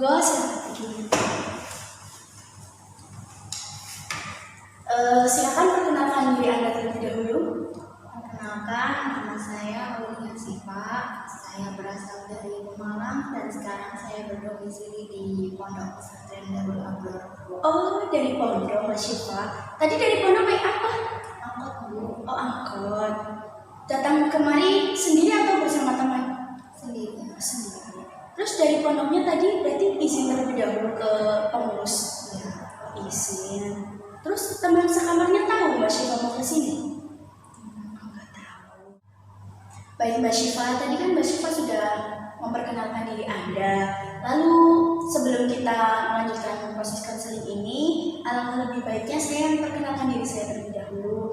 Monggo silakan. Silakan perkenalkan diri Anda terlebih dahulu. Perkenalkan, nama saya Aulia Siva. Saya berasal dari Pemalang dan sekarang saya berdomisili di Pondok Pesantren Darul Abror. Oh, dari pondok Mbak Syifa. Tadi dari pondok naik apa? Angkot Bu. Oh, angkot. Datang kemari sendiri atau bersama teman? Sendiri. Sendiri. Terus dari pondoknya tadi berarti izin terlebih dahulu ke pengurus? Ya. Izin. Terus teman sekamarnya tahu Mbak Syifa mau ke sini? Enggak tahu. Baik Mbak Syifa, tadi kan Mbak Syifa sudah memperkenalkan diri Anda. Lalu sebelum kita melanjutkan proses konseling ini, alangkah lebih baiknya saya memperkenalkan diri saya terlebih dahulu.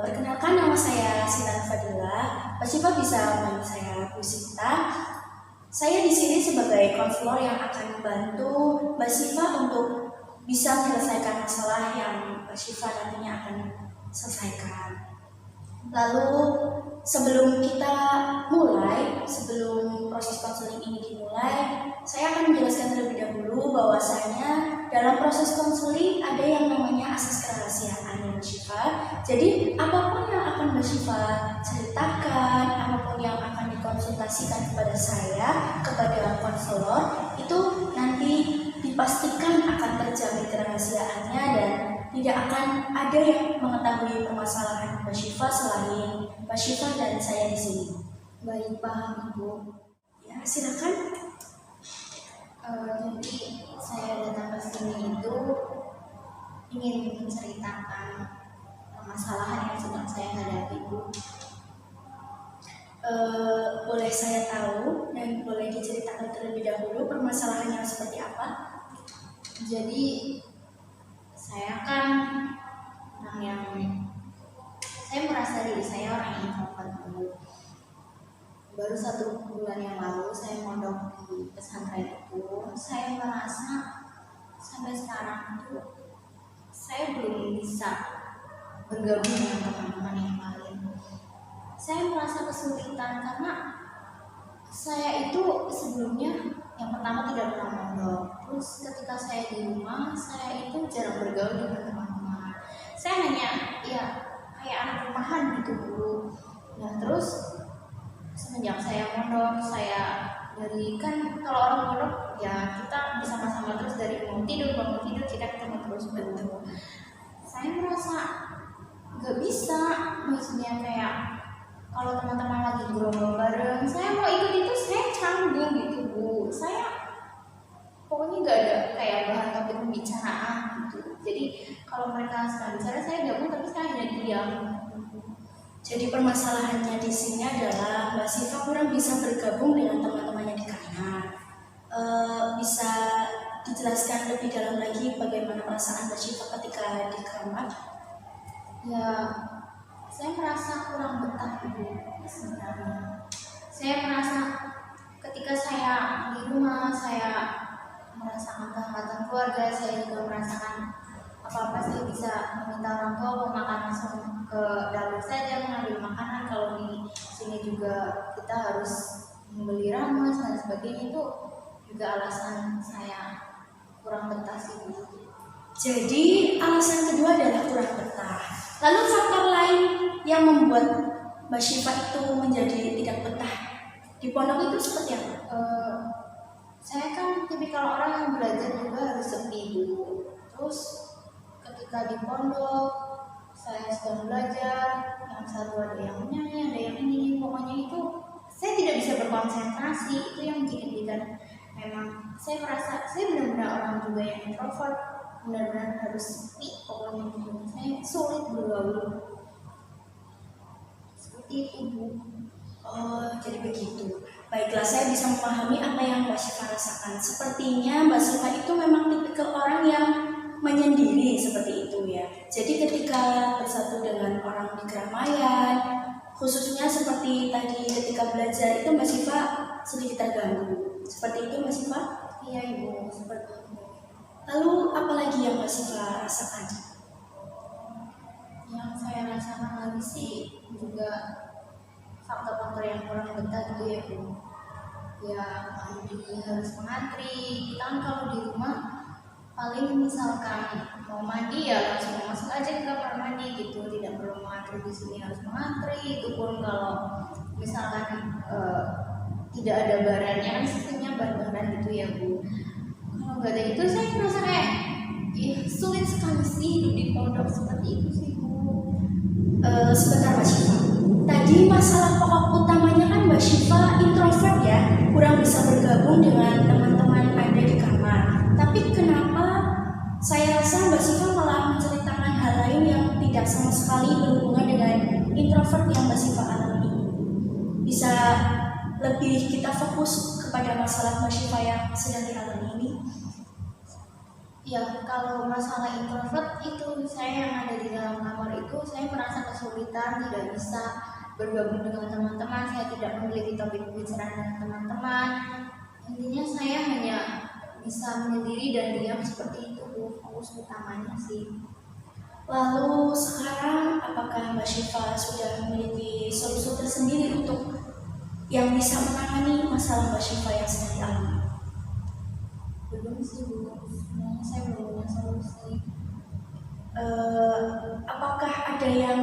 Perkenalkan, nama saya Sita Fadila. Mbak Syifa bisa memanggil saya Bu Sita. Saya di sini sebagai konselor yang akan membantu Mbak Syifa untuk bisa menyelesaikan masalah yang Mbak Syifa nantinya akan selesaikan. Lalu sebelum kita mulai, sebelum proses konseling ini dimulai, saya akan menjelaskan terlebih dahulu bahwasanya dalam proses konseling ada yang namanya asas kerahasiaan ya Mbak Syifa. Jadi apapun yang akan Mbak Syifa ceritakan, apapun yang akan dikonsultasikan kepada saya, kepada konselor, itu nanti dipastikan akan terjamin kerahasiaannya dan tidak akan ada yang mengetahui permasalahan Mbak Syifa selain Mbak Syifa dan saya di sini. Baik, paham Ibu. Ya, silakan. Jadi saya datang ke sini itu ingin menceritakan permasalahan yang sedang saya hadapi Bu. Boleh saya tahu dan boleh diceritakan terlebih dahulu permasalahannya seperti apa? Jadi saya kan orang yang saya merasa diri saya orang yang introvert dulu. Baru 1 bulan yang lalu saya mondok di pesantren itu, saya merasa sampai sekarang itu saya belum bisa bergabung dengan teman-teman yang lain. Saya merasa kesulitan karena saya itu sebelumnya yang pertama tidak pernah mondok. Terus ketika saya di rumah, saya itu jarang bergaul dengan teman-teman. Saya hanya ya kayak anak rumahan gitu dulu. Nah terus semenjak saya mondok, saya dari kan kalau orang mondok ya kita bersama-sama terus dari bangun tidur kita ketemu terus bertemu. Saya merasa nggak bisa, maksudnya kayak kalau teman-teman lagi gerombol bareng, saya mau ikut itu saya canggung gitu Bu. Saya pokoknya nggak ada kayak bahan topik pembicaraan gitu. Jadi kalau mereka sedang bicara saya gabung tapi saya hanya diam. Jadi permasalahannya di sini adalah Mbak Syifa kurang bisa bergabung dengan teman-temannya di kamar. Bisa dijelaskan lebih dalam lagi bagaimana perasaan Mbak Syifa ketika di kamar? Ya, saya merasa kurang betah Ibu sebenarnya. Saya merasa ketika saya di rumah saya merasakan kehangatan keluarga, saya juga merasakan apa-apa saya bisa meminta orang tua mau makan langsung ke dapur saja mengambil makanan. Kalau di sini juga kita harus membeli rames dan sebagainya, itu juga alasan saya kurang betah sih Bu. Jadi alasan kedua adalah kurang betah. Lalu faktor lain yang membuat Mbak Syifa itu menjadi tidak betah di pondok itu seperti apa? Saya kan tipikal orang yang belajar juga harus sepi dulu. Terus ketika di pondok saya sedang belajar, yang satu ada yang menyanyi, ada yang ini, pokoknya itu saya tidak bisa berkonsentrasi. Itu yang menjadikan memang saya merasa saya benar-benar orang juga yang introvert, benar-benar harus sepi pokoknya gitu. Saya sulit bergaul seperti itu Bu. Oh, jadi begitu. Baiklah, saya bisa memahami apa yang Mbak Syifa rasakan. Sepertinya Mbak Syifa itu memang tipikal orang yang menyendiri seperti itu ya. Jadi ketika bersatu dengan orang di keramaian, khususnya seperti tadi ketika belajar itu Mbak Syifa sedikit terganggu. Seperti itu Mbak Syifa? Iya Ibu, seperti itu. Lalu apa lagi yang Mbak Syifa rasakan? Yang saya rasakan lagi sih juga faktor-faktor yang kurang betah gitu ya Bu. ya mandi harus mengantri. Kita kan kalau di rumah paling misalkan mau mandi ya langsung masuk aja ke kamar mandi gitu, tidak perlu mengantri. Di sini harus mengantri, itu pun kalau misalkan tidak ada barannya, kan sistemnya bar-baran gitu ya Bu. Kalau nggak ada itu saya merasa kayak sulit sekali sih hidup di pondok seperti itu sih Bu. Sebentar Mbak Syifa. Tadi masalah pokok utamanya kan Mbak Syifa introvert ya, kurang bisa bergabung dengan teman-teman Anda di kamar. Tapi kenapa saya rasa Mbak Syifa malah menceritakan hal lain yang tidak sama sekali berhubungan dengan introvert yang Mbak Syifa alami? Bisa lebih kita fokus kepada masalah Mbak Syifa yang sedang dialami ini? Ya, kalau masalah introvert itu saya yang ada di dalam kamar itu saya merasa kesulitan, tidak bisa bergabung dengan teman-teman, saya tidak memiliki topik pembicaraan dengan teman-teman. Intinya saya hanya bisa menyendiri dan diam seperti itu Bu, fokus utamanya sih. Lalu sekarang apakah Mbak Syifa sudah memiliki solusi tersendiri untuk yang bisa menangani masalah Mbak Syifa yang sedang dialami? Belum sih Bu, sebenarnya saya belum punya solusi. Apakah ada yang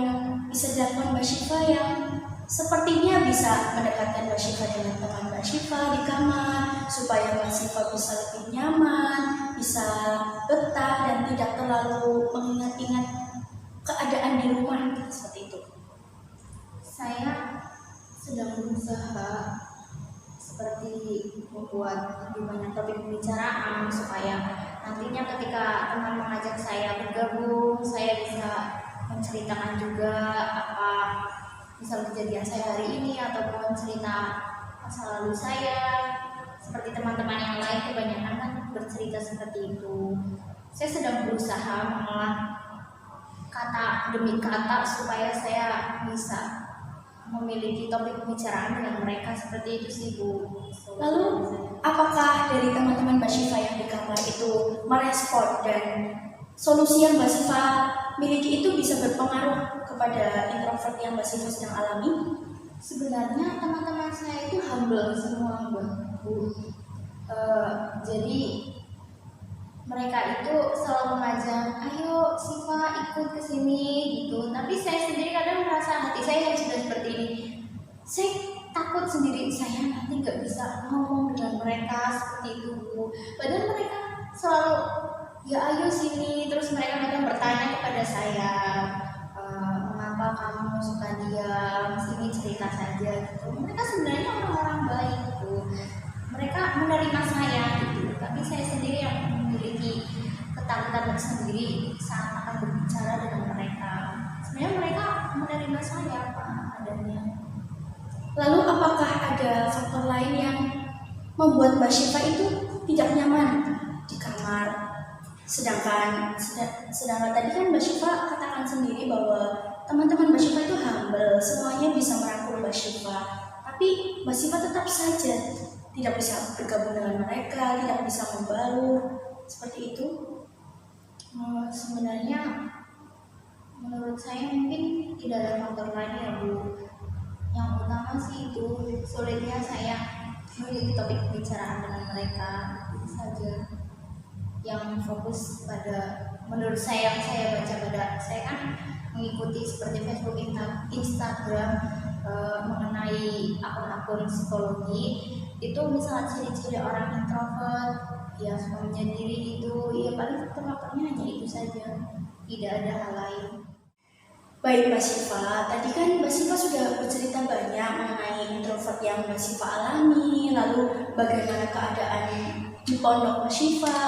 bisa dilakukan Mbak Syifa yang sepertinya bisa mendekatkan Mbak Syifa dengan teman Mbak Syifa di kamar supaya Mbak Syifa bisa lebih nyaman, bisa betah dan tidak terlalu mengingat-ingat keadaan di rumah seperti itu? Saya sedang berusaha seperti membuat lebih banyak topik pembicaraan supaya nantinya ketika teman mengajak saya bergabung, saya bisa menceritakan juga apa misal kejadian saya hari ini ataupun cerita masa lalu saya. Seperti teman-teman yang lain kebanyakan kan bercerita seperti itu. Saya sedang berusaha mengolah kata demi kata supaya saya bisa memiliki topik pembicaraan dengan mereka seperti itu sih Bu. Lalu apakah dari teman-teman Mbak Syifa yang di kamar itu merespon dan solusi yang Mbak Syifa miliki itu bisa berpengaruh kepada introvert yang Mbak Syifa sedang alami? Sebenarnya teman-teman saya itu humble semua Bu. Jadi mereka itu selalu mengajak, ayo Syifa ikut ke sini gitu. Tapi saya sendiri kadang merasa hati saya yang sudah seperti ini. Saya takut sendiri, saya nanti nggak bisa ngomong dengan mereka seperti itu Bu. Padahal mereka selalu, ya ayo sini. Terus mereka kadang bertanya kepada saya, mengapa kamu suka diam, sini cerita saja gitu. Mereka sebenarnya orang-orang baik gitu. Mereka menerima saya gitu. Tapi saya sendiri yang memiliki ketakutan tersendiri saat akan berbicara dengan mereka. Sebenarnya mereka menerima saya apa adanya. Lalu apakah ada faktor lain yang membuat Mbak Syifa itu tidak nyaman di kamar? Sedangkan tadi kan Mbak Syifa katakan sendiri bahwa teman-teman Mbak Syifa itu humble, semuanya bisa merangkul Mbak Syifa. Tapi Mbak Syifa tetap saja tidak bisa bergabung dengan mereka, tidak bisa membaur, seperti itu. Sebenarnya menurut saya mungkin tidak ada faktor lain ya Bu. Yang utama sih itu sulitnya saya memiliki topik pembicaraan dengan mereka, itu saja yang fokus pada menurut saya yang saya baca pada saya kan mengikuti seperti Facebook, Instagram mengenai akun-akun psikologi itu. Misalnya ciri-ciri orang introvert ya suka menyendiri itu ya paling faktor-faktornya hanya itu saja, tidak ada hal lain. Baik Mbak Syifa, tadi kan Mbak Syifa sudah bercerita banyak mengenai introvert yang Mbak Syifa alami, lalu bagaimana keadaan di pondok Mbak Syifa,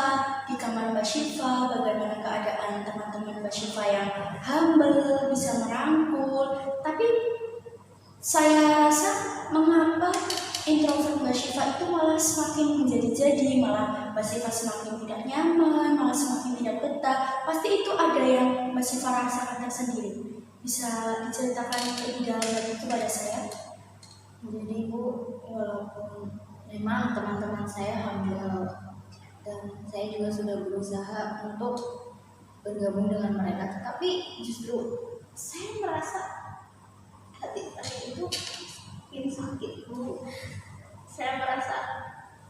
di kamar Mbak Syifa, bagaimana keadaan teman-teman Mbak Syifa yang humble, bisa merangkul. Tapi saya rasa mengapa introvert Mbak Syifa itu malah semakin menjadi-jadi, malah Mbak Syifa semakin tidak nyaman, malah semakin tidak betah. Pasti itu ada yang Mbak Syifa rasakan tersendiri. Bisa diceritakan lebih dalam lagi kepada saya? Jadi Bu, walaupun memang teman-teman saya humble dan saya juga sudah berusaha untuk bergabung dengan mereka, tetapi justru saya merasa hati saya itu makin sakit Bu. Saya merasa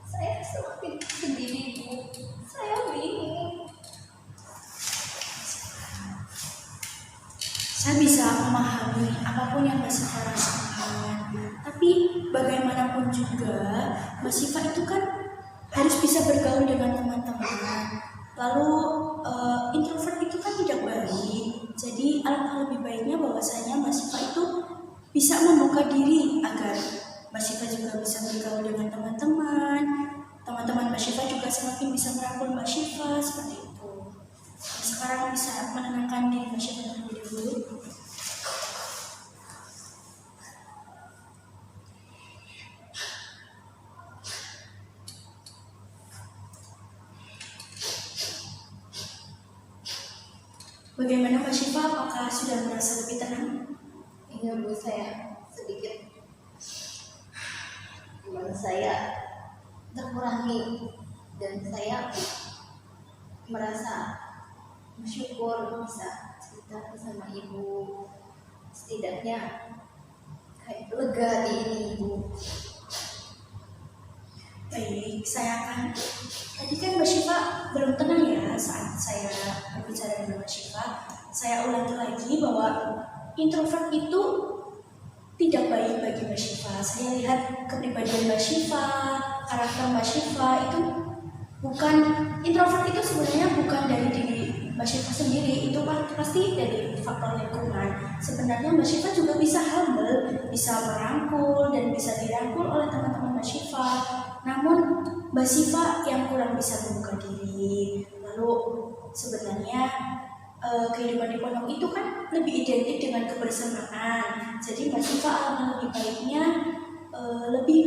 saya semakin sendiri, Bu. Saya bingung. Saya bisa memahami apapun yang Mbak Syifa rasakan, tapi bagaimanapun juga Mbak Syifa itu kan harus bisa bergaul dengan teman-teman. Lalu introvert itu kan tidak baik, jadi alangkah lebih baiknya bahwasanya Mbak Syifa itu bisa membuka diri agar Mbak Syifa juga bisa bergaul dengan teman-teman. Teman-teman Mbak Syifa juga semakin bisa merangkul Mbak Syifa seperti itu. Sekarang bisa menenangkan diri Mbak Syifa terlebih dulu. Bagaimana Mbak Syifa? Apakah sudah merasa lebih tenang? Iya, Bu, saya sedikit iman saya terkurangi dan saya merasa bersyukur bisa cerita sama Ibu. Setidaknya kayak lega di ini, Ibu. Baik, saya akan. Tadi kan Mbak Syifa belum tenang ya saat saya berbicara dengan Mbak Syifa. Saya ulangi lagi bahwa introvert itu tidak baik bagi Mbak Syifa. Saya lihat kepribadian Mbak Syifa, karakter Mbak Syifa itu bukan, introvert itu sebenarnya bukan dari diri Mbak Syifa sendiri, itu pasti dari faktor lingkungan. Sebenarnya Mbak Syifa juga bisa humble, bisa merangkul dan bisa dirangkul oleh teman-teman Mbak Syifa. Namun Mbak Syifa yang kurang bisa membuka diri. Lalu sebenarnya kehidupan di pondok itu kan lebih identik dengan kebersamaan. Jadi Mbak Syifa alangkah lebih baiknya lebih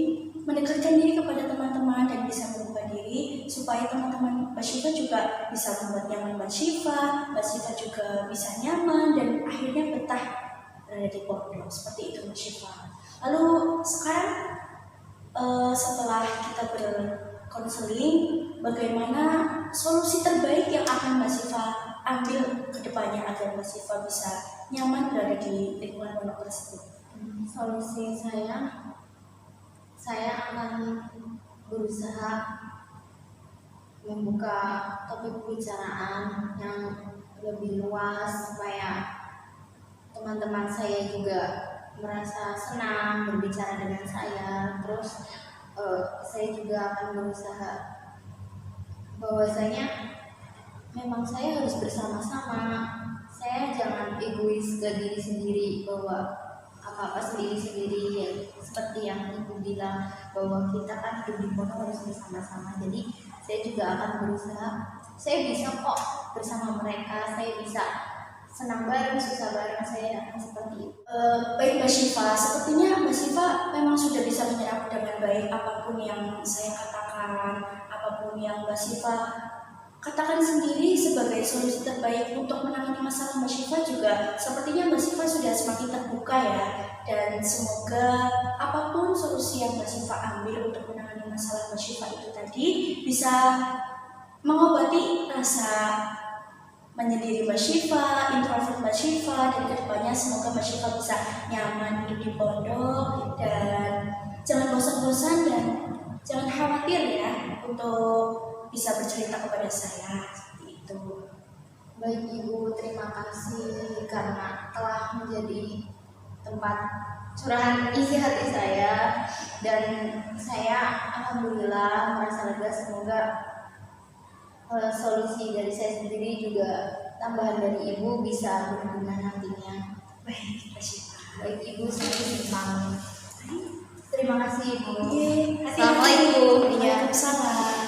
mendekatkan diri kepada teman-teman dan bisa membuka diri supaya teman-teman Mbak Syifa juga bisa membuat nyaman Mbak Syifa juga bisa nyaman dan akhirnya betah berada di pondok. Seperti itu Mbak Syifa. Lalu sekarang setelah kita berkonseling, bagaimana solusi terbaik yang akan Mbak Syifa ambil ke depannya agar Mbak Syifa bisa nyaman berada di lingkungan pondok tersebut? Solusi saya akan berusaha membuka topik pembicaraan yang lebih luas supaya teman-teman saya juga merasa senang berbicara dengan saya. Terus saya juga akan berusaha bahwasanya memang saya harus bersama-sama. Saya jangan egois ke diri sendiri bahwa apa-apa sendiri-sendiri ya, seperti yang Ibu bilang bahwa kita kan hidup di pondok harus bersama-sama. Jadi saya juga akan berusaha, saya bisa kok bersama mereka, saya bisa senang bareng, susah bareng, saya akan seperti itu. Baik Mbak Syifa, sepertinya Mbak Syifa memang sudah bisa menyerap dengan baik apapun yang saya katakan, apapun yang Mbak Syifa katakan sendiri sebagai solusi terbaik untuk menangani masalah Mbak Syifa juga. Sepertinya Mbak Syifa sudah semakin terbuka ya, dan semoga apapun solusi yang Mbak Syifa ambil untuk menangani masalah Mbak Syifa itu tadi bisa mengobati rasa menyendiri Mbak Syifa, introvert Mbak Syifa, dan kedepannya semoga Mbak Syifa bisa nyaman hidup di pondok dan jangan bosan-bosan dan jangan khawatir ya untuk bisa bercerita kepada saya seperti itu. Baik Ibu, terima kasih karena telah menjadi tempat curahan isi hati saya, dan saya alhamdulillah merasa lega. Semoga solusi dari saya sendiri juga tambahan dari Ibu bisa berguna nantinya. Baik, Mbak Syifa. Baik Ibu, saya pamit. Terima kasih Ibu. Assalamualaikum. Assalamualaikum. Waalaikumsalam.